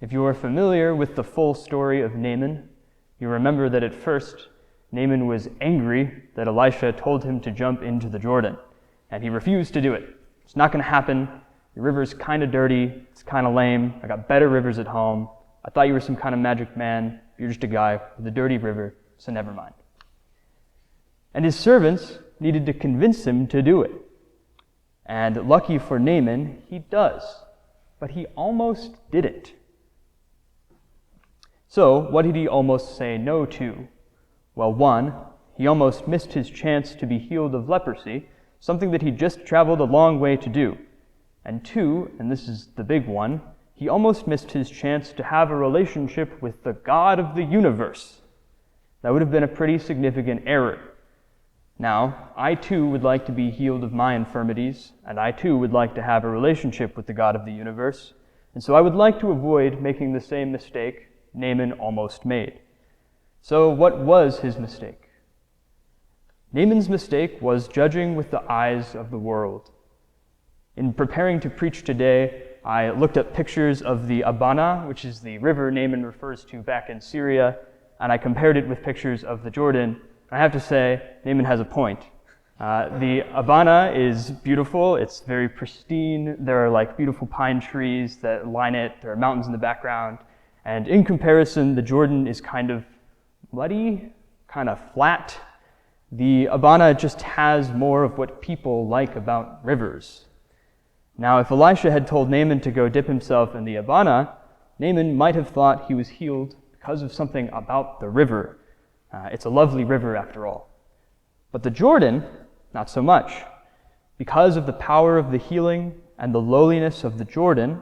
If you are familiar with the full story of Naaman, you remember that at first, Naaman was angry that Elisha told him to jump into the Jordan, and he refused to do it. It's not going to happen. Your river's kind of dirty. It's kind of lame. I got better rivers at home. I thought you were some kind of magic man. You're just a guy with a dirty river, so never mind. And his servants needed to convince him to do it. And lucky for Naaman, he does. But he almost didn't. So, what did he almost say no to? Well, one, he almost missed his chance to be healed of leprosy, something that he'd just traveled a long way to do. And two, and this is the big one, he almost missed his chance to have a relationship with the God of the universe. That would have been a pretty significant error. Now, I too would like to be healed of my infirmities, and I too would like to have a relationship with the God of the universe, and so I would like to avoid making the same mistake Naaman almost made. So what was his mistake? Naaman's mistake was judging with the eyes of the world. In preparing to preach today, I looked up pictures of the Abana, which is the river Naaman refers to back in Syria, and I compared it with pictures of the Jordan. I have to say, Naaman has a point. The Abana is beautiful. It's very pristine. There are beautiful pine trees that line it. There are mountains in the background. And in comparison, the Jordan is kind of muddy, kind of flat. The Abana just has more of what people like about rivers. Now, if Elisha had told Naaman to go dip himself in the Abana, Naaman might have thought he was healed because of something about the river. It's a lovely river after all. But the Jordan, not so much. Because of the power of the healing and the lowliness of the Jordan,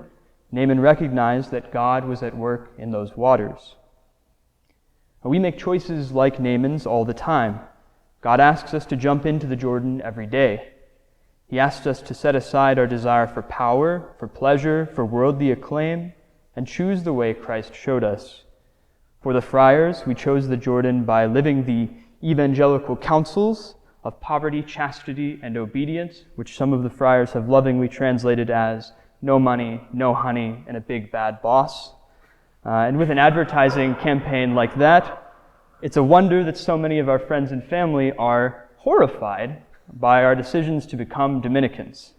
Naaman recognized that God was at work in those waters. We make choices like Naaman's all the time. God asks us to jump into the Jordan every day. He asks us to set aside our desire for power, for pleasure, for worldly acclaim, and choose the way Christ showed us. For the friars, we chose the Jordan by living the evangelical counsels of poverty, chastity, and obedience, which some of the friars have lovingly translated as no money, no honey, and a big bad boss. And with an advertising campaign like that, it's a wonder that so many of our friends and family are horrified by our decisions to become Dominicans.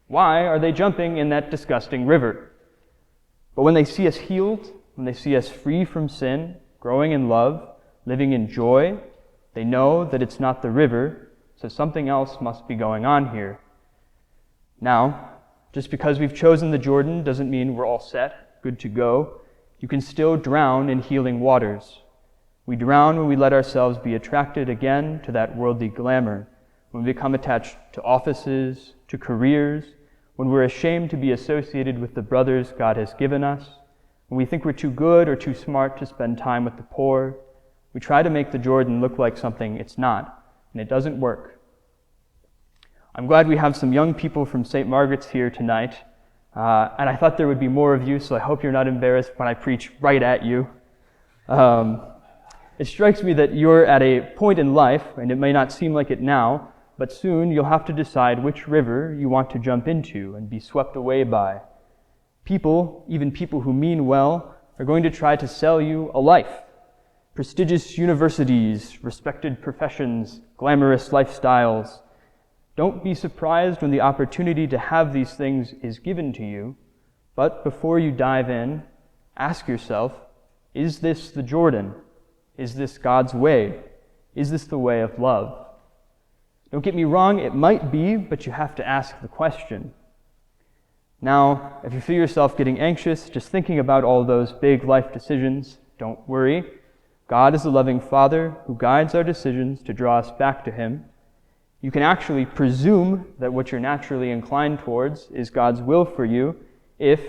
Why are they jumping in that disgusting river? But when they see us healed, when they see us free from sin, growing in love, living in joy, they know that it's not the river, so something else must be going on here. Now, just because we've chosen the Jordan doesn't mean we're all set, good to go. You can still drown in healing waters. We drown when we let ourselves be attracted again to that worldly glamour, when we become attached to offices, to careers, when we're ashamed to be associated with the brothers God has given us, when we think we're too good or too smart to spend time with the poor. We try to make the Jordan look like something it's not, and it doesn't work. I'm glad we have some young people from St. Margaret's here tonight, and I thought there would be more of you, so I hope you're not embarrassed when I preach right at you. It strikes me that you're at a point in life, and it may not seem like it now, but soon you'll have to decide which river you want to jump into and be swept away by. People, even people who mean well, are going to try to sell you a life. Prestigious universities, respected professions, glamorous lifestyles. Don't be surprised when the opportunity to have these things is given to you, but before you dive in, ask yourself, is this the Jordan? Is this God's way? Is this the way of love? Don't get me wrong, it might be, but you have to ask the question. Now, if you feel yourself getting anxious just thinking about all those big life decisions, don't worry. God is a loving Father who guides our decisions to draw us back to Him. You can actually presume that what you're naturally inclined towards is God's will for you if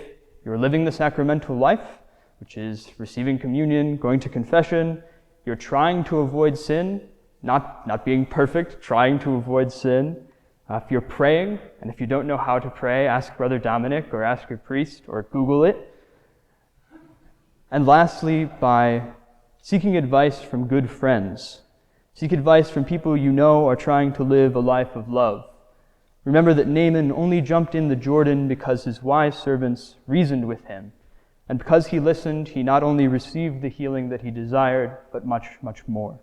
you're living the sacramental life, which is receiving communion, going to confession, you're trying to avoid sin, not being perfect, trying to avoid sin. If you're praying, and if you don't know how to pray, ask Brother Dominic or ask your priest or Google it. And lastly, by seeking advice from good friends. Seek advice from people you know are trying to live a life of love. Remember that Naaman only jumped in the Jordan because his wise servants reasoned with him. And because he listened, he not only received the healing that he desired, but much, much more.